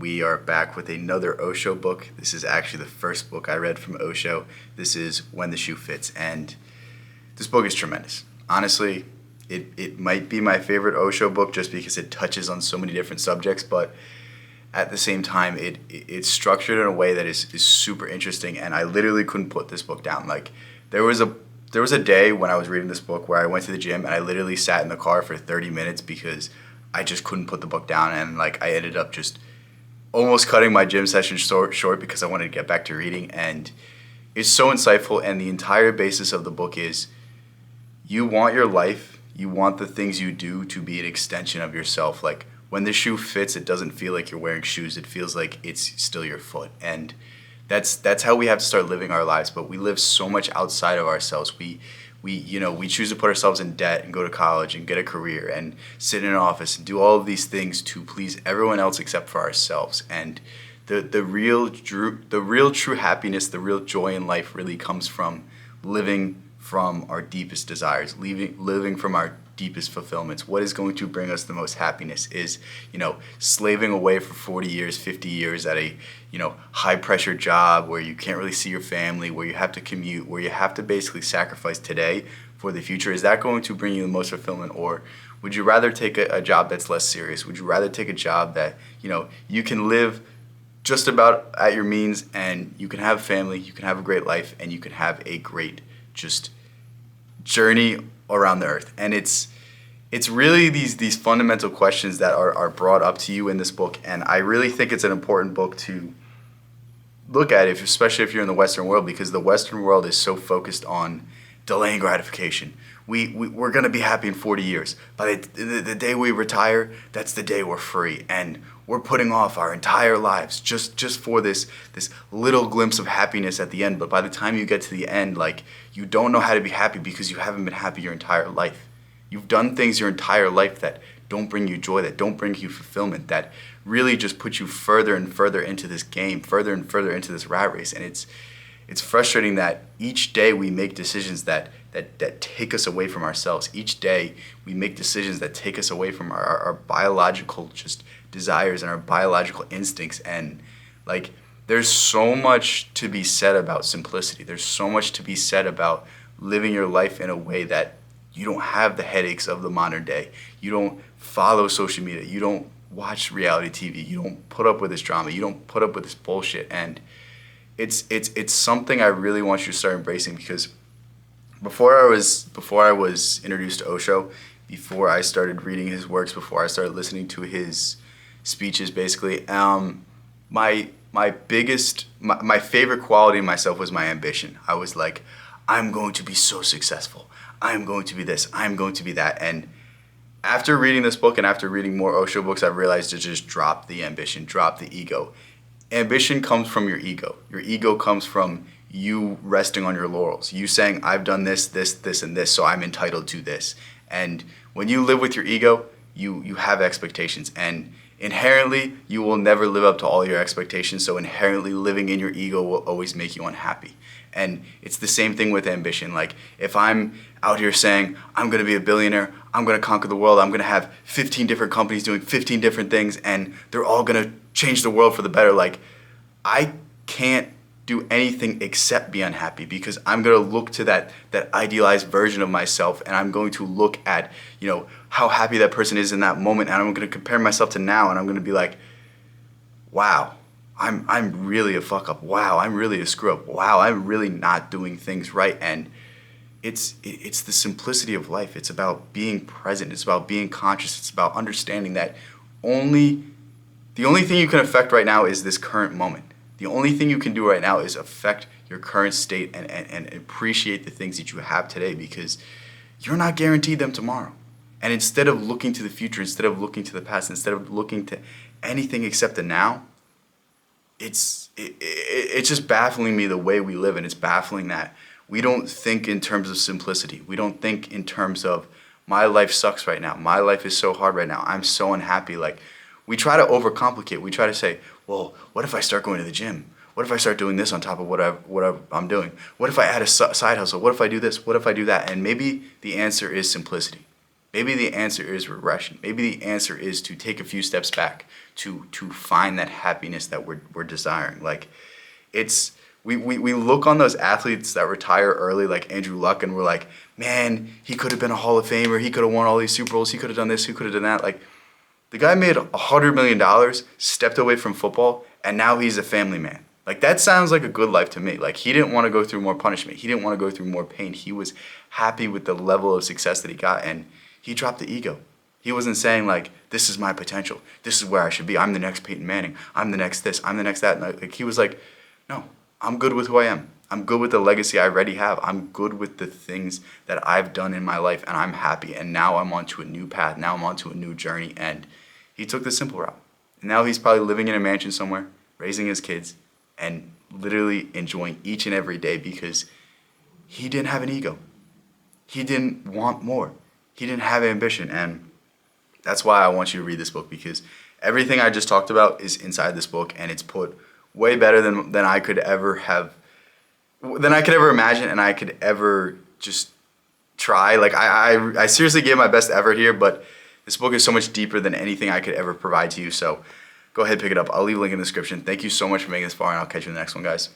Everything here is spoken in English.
We are back with another Osho book. This is actually the first book I read from Osho. This is When the Shoe Fits, and this book is tremendous. Honestly, it might be my favorite Osho book just because it touches on so many different subjects, but at the same time, it's structured in a way that is super interesting, and I literally couldn't put this book down. Like, there was a day when I was reading this book where I went to the gym and I literally sat in the car for 30 minutes because I just couldn't put the book down, and like I ended up just almost cutting my gym session short because I wanted to get back to reading. And it's so insightful, and the entire basis of the book is you want your life, you want the things you do to be an extension of yourself. Like, when the shoe fits, it doesn't feel like you're wearing shoes. It feels like it's still your foot. And that's how we have to start living our lives. But we live so much outside of ourselves. We choose to put ourselves in debt and go to college and get a career and sit in an office and do all of these things to please everyone else except for ourselves. And the real true happiness, the real joy in life really comes from living from our deepest desires, living from our deepest fulfillments. What is going to bring us the most happiness is, slaving away for 40 years, 50 years at a, high pressure job where you can't really see your family, where you have to commute, where you have to basically sacrifice today for the future. Is that going to bring you the most fulfillment? Or would you rather take a job that's less serious? Would you rather take a job that, you can live just about at your means, and you can have a family, you can have a great life, and you can have a great just journey around the earth? And it's really these fundamental questions that are brought up to you in this book, and I really think it's an important book to look at, especially if you're in the Western world, because the Western world is so focused on delaying gratification. We're going to be happy in 40 years. By the day we retire, that's the day we're free, and we're putting off our entire lives just for this little glimpse of happiness at the end. But by the time you get to the end, like, you don't know how to be happy because you haven't been happy your entire life. You've done things your entire life that don't bring you joy, that don't bring you fulfillment, that really just put you further and further into this game, further and further into this rat race. And it's frustrating that each day we make decisions that take us away from ourselves. Each day we make decisions that take us away from our biological just desires and our biological instincts. And like, there's so much to be said about simplicity. There's so much to be said about living your life in a way that you don't have the headaches of the modern day. You don't follow social media. You don't watch reality TV. You don't put up with this drama. You don't put up with this bullshit. And it's something I really want you to start embracing, because before I was introduced to Osho, before I started reading his works, before I started listening to his speeches, basically, my favorite quality in myself was my ambition. I was like, I'm going to be so successful. I'm going to be this. I'm going to be that. And after reading this book and after reading more Osho books, I've realized to just drop the ambition, drop the ego. Ambition comes from your ego. Your ego comes from you resting on your laurels. You saying, I've done this, and this, so I'm entitled to this. And when you live with your ego, you have expectations. And inherently, you will never live up to all your expectations. So inherently, living in your ego will always make you unhappy. And it's the same thing with ambition. Like, if I'm out here saying, I'm going to be a billionaire, I'm going to conquer the world, I'm going to have 15 different companies doing 15 different things, and they're all going to change the world for the better, like, I can't do anything except be unhappy, because I'm going to look to that idealized version of myself, and I'm going to look at, how happy that person is in that moment, and I'm going to compare myself to now, and I'm going to be like, wow, I'm really a fuck up. Wow, I'm really a screw up. Wow, I'm really not doing things right. And it's the simplicity of life. It's about being present. It's about being conscious. It's about understanding that the only thing you can affect right now is this current moment. The only thing you can do right now is affect your current state and appreciate the things that you have today, because you're not guaranteed them tomorrow. And instead of looking to the future, instead of looking to the past, instead of looking to anything except the now, it's just baffling me the way we live, and it's baffling that we don't think in terms of simplicity. We don't think in terms of, my life sucks right now. My life is so hard right now. I'm so unhappy. Like, we try to overcomplicate. We try to say, well, what if I start going to the gym? What if I start doing this on top of whatever I'm doing? What if I add a side hustle? What if I do this? What if I do that? And maybe the answer is simplicity. Maybe the answer is regression. Maybe the answer is to take a few steps back to find that happiness that we're desiring. Like, it's we look on those athletes that retire early, like Andrew Luck, and we're like, man, he could have been a Hall of Famer. He could have won all these Super Bowls. He could have done this. He could have done that. Like, the guy made $100 million, stepped away from football, and now he's a family man. Like, that sounds like a good life to me. Like, he didn't want to go through more punishment. He didn't want to go through more pain. He was happy with the level of success that he got, and he dropped the ego. He wasn't saying, like, this is my potential. This is where I should be. I'm the next Peyton Manning. I'm the next this. I'm the next that. And like, he was like, no, I'm good with who I am. I'm good with the legacy I already have. I'm good with the things that I've done in my life, and I'm happy. And now I'm onto a new path. Now I'm onto a new journey. And he took the simple route. And now he's probably living in a mansion somewhere, raising his kids, and literally enjoying each and every day because he didn't have an ego. He didn't want more. He didn't have ambition. And that's why I want you to read this book, because everything I just talked about is inside this book, and it's put way better than I could ever have, than I could ever imagine, and I could ever just try. Like, I seriously gave my best effort here, but this book is so much deeper than anything I could ever provide to you. So go ahead, pick it up. I'll leave a link in the description. Thank you so much for making this far, and I'll catch you in the next one, guys.